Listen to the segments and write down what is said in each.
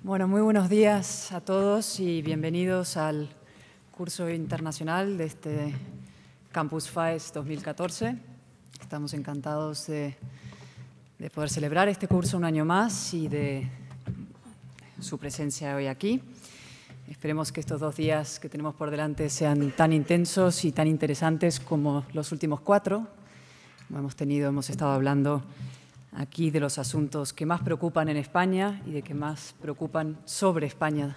Bueno, muy buenos días a todos y bienvenidos al curso internacional de este Campus FAES 2014. Estamos encantados de poder celebrar este curso un año más y de su presencia hoy aquí. Esperemos que estos 2 días que tenemos por delante sean tan intensos y tan interesantes como los últimos 4. Como hemos estado hablando aquí de los asuntos que más preocupan en España y de que más preocupan sobre España,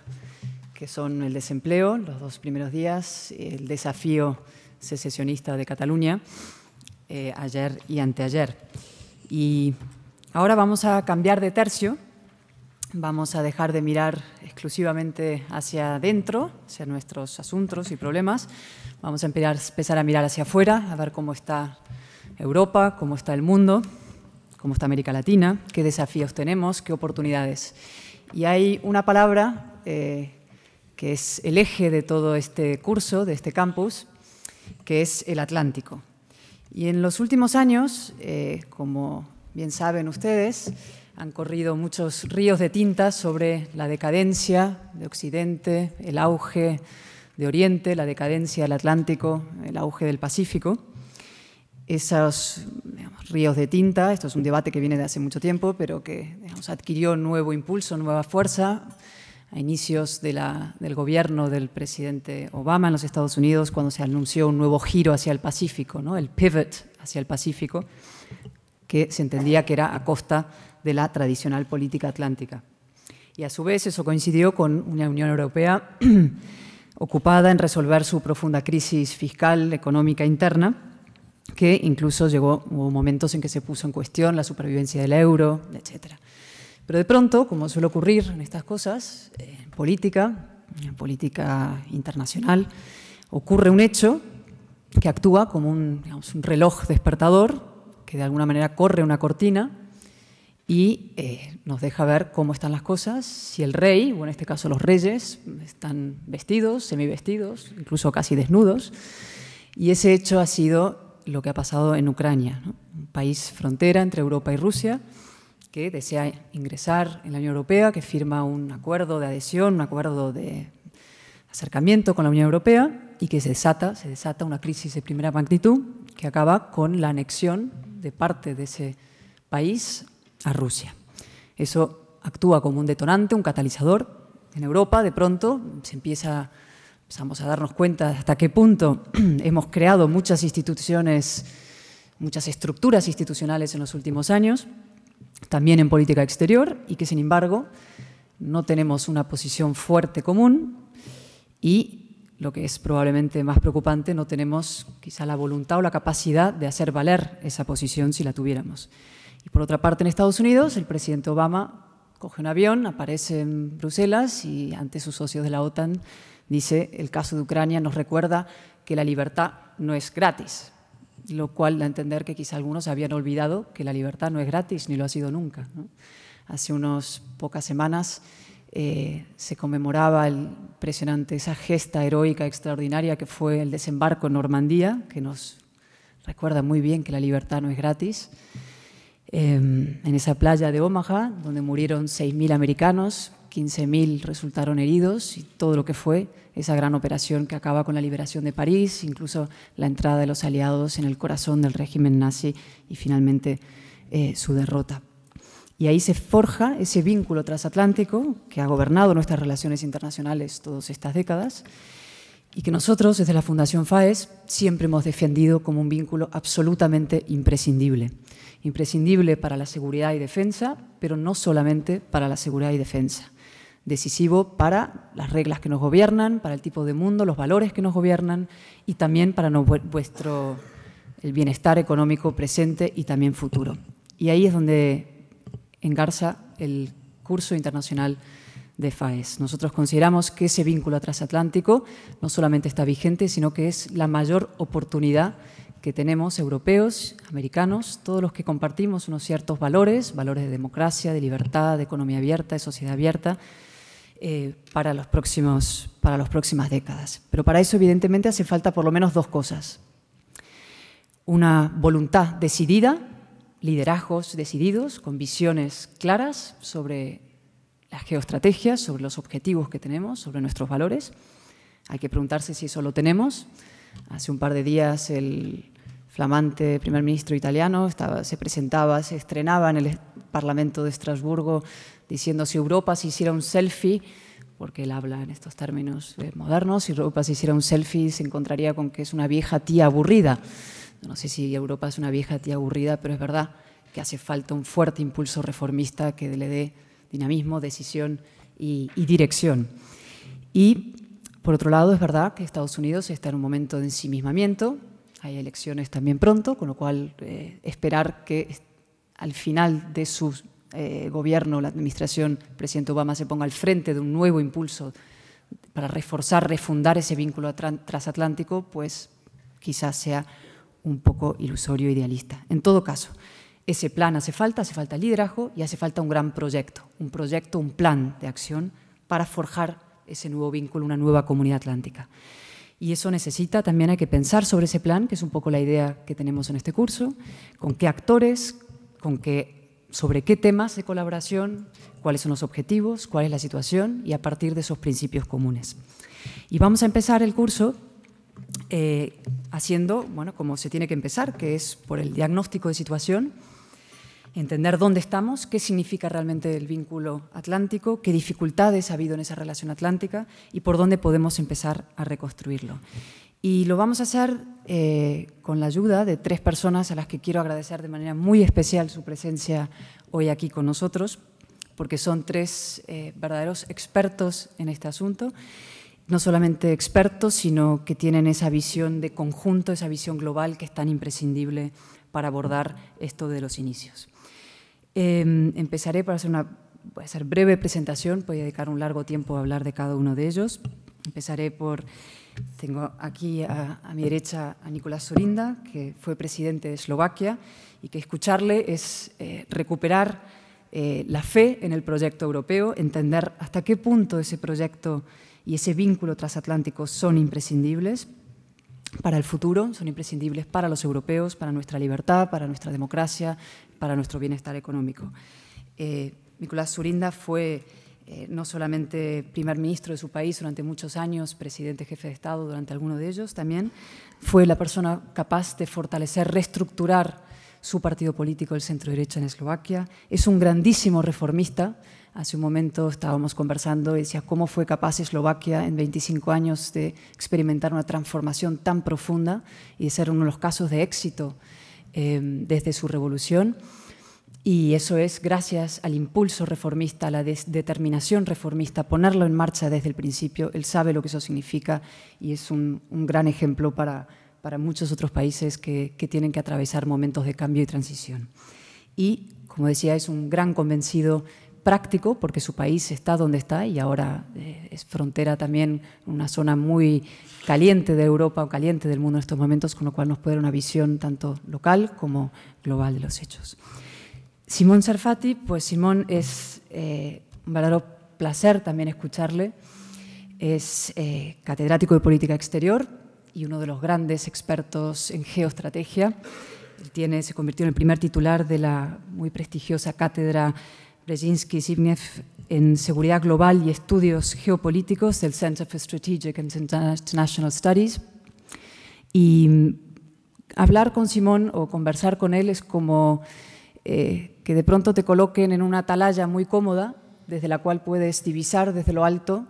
que son el desempleo, los 2 primeros días, el desafío secesionista de Cataluña, ayer y anteayer. Y ahora vamos a cambiar de tercio, vamos a dejar de mirar exclusivamente hacia adentro, hacia nuestros asuntos y problemas, vamos a empezar a mirar hacia afuera, a ver cómo está Europa, cómo está el mundo, cómo está América Latina, qué desafíos tenemos, qué oportunidades. Y hay una palabra que es el eje de todo este curso, de este campus, que es el Atlántico. Y en los últimos años, como bien saben ustedes, han corrido muchos ríos de tinta sobre la decadencia de Occidente, el auge de Oriente, la decadencia del Atlántico, el auge del Pacífico. Esos ríos de tinta, esto es un debate que viene de hace mucho tiempo, pero que adquirió nuevo impulso, nueva fuerza a inicios del gobierno del presidente Obama en los Estados Unidos, cuando se anunció un nuevo giro hacia el Pacífico, ¿no? El pivot hacia el Pacífico, que se entendía que era a costa de la tradicional política atlántica. Y a su vez eso coincidió con una Unión Europea ocupada en resolver su profunda crisis fiscal, económica interna, que incluso hubo momentos en que se puso en cuestión la supervivencia del euro, etc. Pero de pronto, como suele ocurrir en estas cosas, en política internacional, ocurre un hecho que actúa como un reloj despertador, que de alguna manera corre una cortina y nos deja ver cómo están las cosas, si el rey, o en este caso los reyes, están vestidos, semivestidos, incluso casi desnudos, y ese hecho ha sido lo que ha pasado en Ucrania, ¿no? Un país frontera entre Europa y Rusia que desea ingresar en la Unión Europea, que firma un acuerdo de adhesión, un acuerdo de acercamiento con la Unión Europea y que se desata una crisis de primera magnitud que acaba con la anexión de parte de ese país a Rusia. Eso actúa como un detonante, un catalizador. En Europa, de pronto, empezamos a darnos cuenta hasta qué punto hemos creado muchas instituciones, muchas estructuras institucionales en los últimos años, también en política exterior, y que, sin embargo, no tenemos una posición fuerte común y, lo que es probablemente más preocupante, no tenemos quizá la voluntad o la capacidad de hacer valer esa posición si la tuviéramos. Y por otra parte, en Estados Unidos, el presidente Obama coge un avión, aparece en Bruselas y ante sus socios de la OTAN dice: el caso de Ucrania nos recuerda que la libertad no es gratis, lo cual da a entender que quizá algunos habían olvidado que la libertad no es gratis ni lo ha sido nunca, ¿no? Hace unas pocas semanas se conmemoraba esa gesta heroica extraordinaria que fue el desembarco en Normandía, que nos recuerda muy bien que la libertad no es gratis, en esa playa de Omaha, donde murieron 6.000 americanos, 15.000 resultaron heridos, y todo lo que fue esa gran operación que acaba con la liberación de París, incluso la entrada de los aliados en el corazón del régimen nazi y finalmente su derrota. Y ahí se forja ese vínculo transatlántico que ha gobernado nuestras relaciones internacionales todas estas décadas y que nosotros, desde la Fundación FAES, siempre hemos defendido como un vínculo absolutamente imprescindible. Imprescindible para la seguridad y defensa, pero no solamente para la seguridad y defensa. Decisivo para las reglas que nos gobiernan, para el tipo de mundo, los valores que nos gobiernan y también para el bienestar económico presente y también futuro. Y ahí es donde engarza el curso internacional de FAES. Nosotros consideramos que ese vínculo transatlántico no solamente está vigente, sino que es la mayor oportunidad que tenemos europeos, americanos, todos los que compartimos unos ciertos valores de democracia, de libertad, de economía abierta, de sociedad abierta, para las próximas décadas. Pero para eso, evidentemente, hace falta por lo menos 2 cosas. Una voluntad decidida, liderazgos decididos, con visiones claras sobre la geoestrategia, sobre los objetivos que tenemos, sobre nuestros valores. Hay que preguntarse si eso lo tenemos. Hace un par de días el flamante primer ministro italiano se estrenaba en el Parlamento de Estrasburgo diciendo si Europa se hiciera un selfie, porque él habla en estos términos modernos, si Europa se hiciera un selfie se encontraría con que es una vieja tía aburrida. No sé si Europa es una vieja tía aburrida, pero es verdad que hace falta un fuerte impulso reformista que le dé dinamismo, decisión y dirección. Y, por otro lado, es verdad que Estados Unidos está en un momento de ensimismamiento, hay elecciones también pronto, con lo cual esperar que al final de su gobierno, la administración, el presidente Obama se ponga al frente de un nuevo impulso para refundar ese vínculo transatlántico, pues quizás sea un poco ilusorio e idealista. En todo caso, ese plan hace falta liderazgo y hace falta un gran proyecto, un plan de acción para forjar ese nuevo vínculo, una nueva comunidad atlántica. Y eso necesita, también hay que pensar sobre ese plan, que es un poco la idea que tenemos en este curso, con qué actores, sobre qué temas de colaboración, cuáles son los objetivos, cuál es la situación y a partir de esos principios comunes. Y vamos a empezar el curso haciendo, bueno, como se tiene que empezar, que es por el diagnóstico de situación, entender dónde estamos, qué significa realmente el vínculo atlántico, qué dificultades ha habido en esa relación atlántica y por dónde podemos empezar a reconstruirlo. Y lo vamos a hacer con la ayuda de 3 personas a las que quiero agradecer de manera muy especial su presencia hoy aquí con nosotros, porque son 3 verdaderos expertos en este asunto. No solamente expertos, sino que tienen esa visión de conjunto, esa visión global que es tan imprescindible para abordar esto de los inicios. Empezaré voy a hacer breve presentación, voy a dedicar un largo tiempo a hablar de cada uno de ellos. Empezaré tengo aquí a mi derecha a Nicolás Dzurinda, que fue presidente de Eslovaquia, y que escucharle es recuperar la fe en el proyecto europeo, entender hasta qué punto ese proyecto y ese vínculo transatlántico son imprescindibles para el futuro, son imprescindibles para los europeos, para nuestra libertad, para nuestra democracia, para nuestro bienestar económico. Nicolás Dzurinda fue no solamente primer ministro de su país durante muchos años, presidente jefe de Estado durante alguno de ellos, también fue la persona capaz de fortalecer, reestructurar su partido político, el centro-derecha en Eslovaquia. Es un grandísimo reformista. Hace un momento estábamos conversando y decía cómo fue capaz Eslovaquia en 25 años de experimentar una transformación tan profunda y de ser uno de los casos de éxito desde su revolución. Y eso es gracias al impulso reformista, a la determinación reformista, ponerlo en marcha desde el principio. Él sabe lo que eso significa y es un gran ejemplo para muchos otros países que tienen que atravesar momentos de cambio y transición. Y, como decía, es un gran convencido práctico porque su país está donde está y ahora es frontera también, una zona muy caliente de Europa o caliente del mundo en estos momentos, con lo cual nos puede dar una visión tanto local como global de los hechos. Simón Sarfati, pues Simón es un verdadero placer también escucharle. Es catedrático de política exterior y uno de los grandes expertos en geoestrategia. Él se convirtió en el primer titular de la muy prestigiosa cátedra Brzezinski-Zbigniew en seguridad global y estudios geopolíticos del Center for Strategic and International Studies. Y hablar con Simón o conversar con él es como que de pronto te coloquen en una atalaya muy cómoda, desde la cual puedes divisar desde lo alto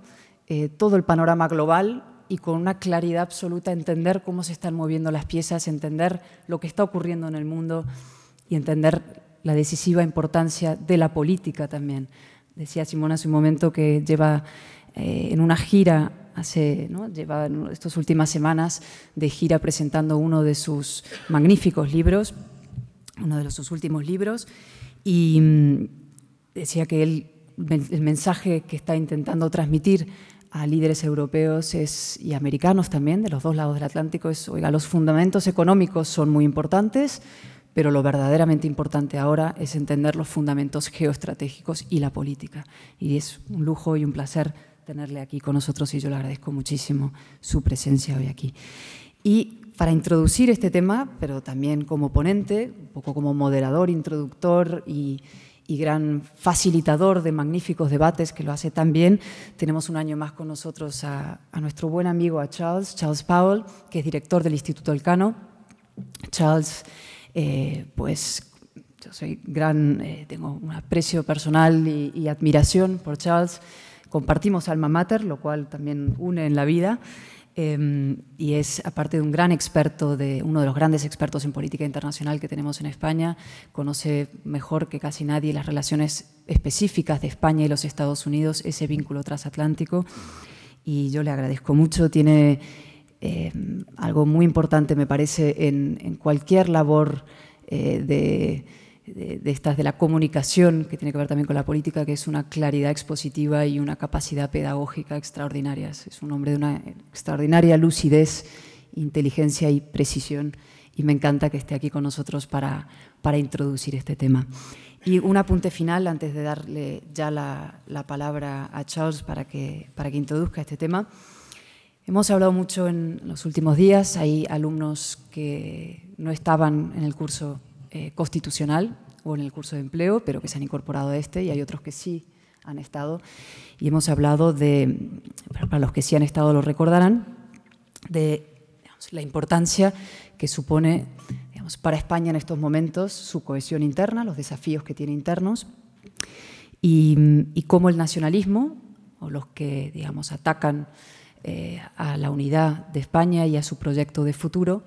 todo el panorama global y con una claridad absoluta entender cómo se están moviendo las piezas, entender lo que está ocurriendo en el mundo y entender la decisiva importancia de la política también. Decía Simón hace un momento que lleva en una gira, lleva estas últimas semanas de gira presentando uno de sus magníficos libros, uno de sus últimos libros, y decía que el mensaje que está intentando transmitir a líderes europeos y americanos también, de los dos lados del Atlántico, es, oiga, los fundamentos económicos son muy importantes, pero lo verdaderamente importante ahora es entender los fundamentos geoestratégicos y la política. Y es un lujo y un placer tenerle aquí con nosotros y yo le agradezco muchísimo su presencia hoy aquí. Y para introducir este tema, pero también como ponente, un poco como moderador, introductor y y gran facilitador de magníficos debates, que lo hace tan bien. Tenemos un año más con nosotros a nuestro buen amigo, a Charles Powell, que es director del Instituto Elcano. Charles, pues yo soy tengo un aprecio personal y admiración por Charles. Compartimos alma mater, lo cual también une en la vida. Y es, aparte de un gran experto, uno de los grandes expertos en política internacional que tenemos en España, conoce mejor que casi nadie las relaciones específicas de España y los Estados Unidos, ese vínculo transatlántico, y yo le agradezco mucho. Tiene algo muy importante, me parece, en cualquier labor de la comunicación, que tiene que ver también con la política, que es una claridad expositiva y una capacidad pedagógica extraordinarias. Es un hombre de una extraordinaria lucidez, inteligencia y precisión, y me encanta que esté aquí con nosotros para introducir este tema. Y un apunte final, antes de darle ya la palabra a Charles para que introduzca este tema. Hemos hablado mucho en los últimos días, hay alumnos que no estaban en el curso constitucional o en el curso de empleo, pero que se han incorporado a este, y hay otros que sí han estado. Y hemos hablado para los que sí han estado lo recordarán, de la importancia que supone para España en estos momentos su cohesión interna, los desafíos que tiene internos, y cómo el nacionalismo, o los que atacan a la unidad de España y a su proyecto de futuro,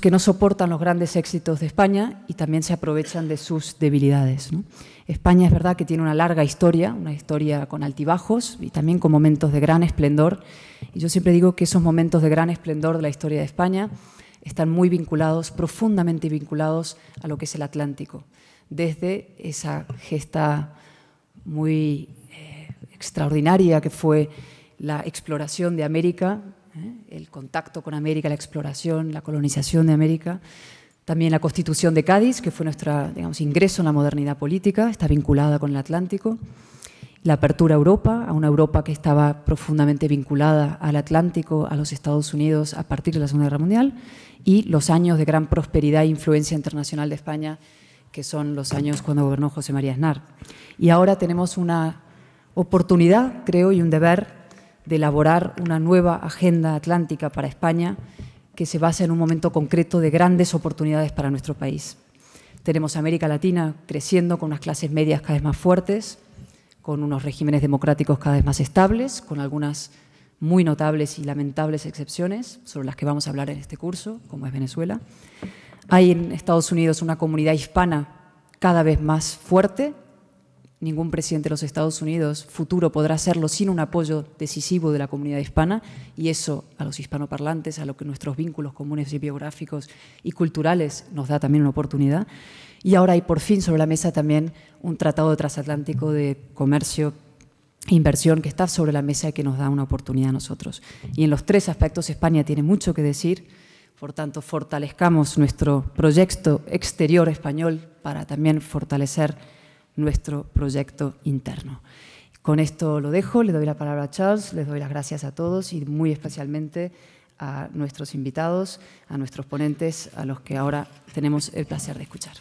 que no soportan los grandes éxitos de España y también se aprovechan de sus debilidades, ¿no? España es verdad que tiene una larga historia, una historia con altibajos y también con momentos de gran esplendor. Y yo siempre digo que esos momentos de gran esplendor de la historia de España están muy vinculados, profundamente vinculados a lo que es el Atlántico. Desde esa gesta muy extraordinaria que fue la exploración de América, el contacto con América, la exploración, la colonización de América. También la Constitución de Cádiz, que fue nuestro ingreso en la modernidad política, está vinculada con el Atlántico. La apertura a Europa, a una Europa que estaba profundamente vinculada al Atlántico, a los Estados Unidos a partir de la Segunda Guerra Mundial, y los años de gran prosperidad e influencia internacional de España, que son los años cuando gobernó José María Aznar. Y ahora tenemos una oportunidad, creo, y un deber de elaborar una nueva agenda atlántica para España que se basa en un momento concreto de grandes oportunidades para nuestro país. Tenemos América Latina creciendo con unas clases medias cada vez más fuertes, con unos regímenes democráticos cada vez más estables, con algunas muy notables y lamentables excepciones, sobre las que vamos a hablar en este curso, como es Venezuela. Hay en Estados Unidos una comunidad hispana cada vez más fuerte. Ningún presidente de los Estados Unidos futuro podrá hacerlo sin un apoyo decisivo de la comunidad hispana, y eso a los hispanoparlantes, a lo que nuestros vínculos comunes y biográficos y culturales nos da también una oportunidad. Y ahora hay por fin sobre la mesa también un tratado transatlántico de comercio e inversión que está sobre la mesa y que nos da una oportunidad a nosotros. Y en los tres aspectos España tiene mucho que decir, por tanto fortalezcamos nuestro proyecto exterior español para también fortalecer nuestro proyecto interno. Con esto lo dejo, le doy la palabra a Charles, les doy las gracias a todos y muy especialmente a nuestros invitados, a nuestros ponentes, a los que ahora tenemos el placer de escuchar.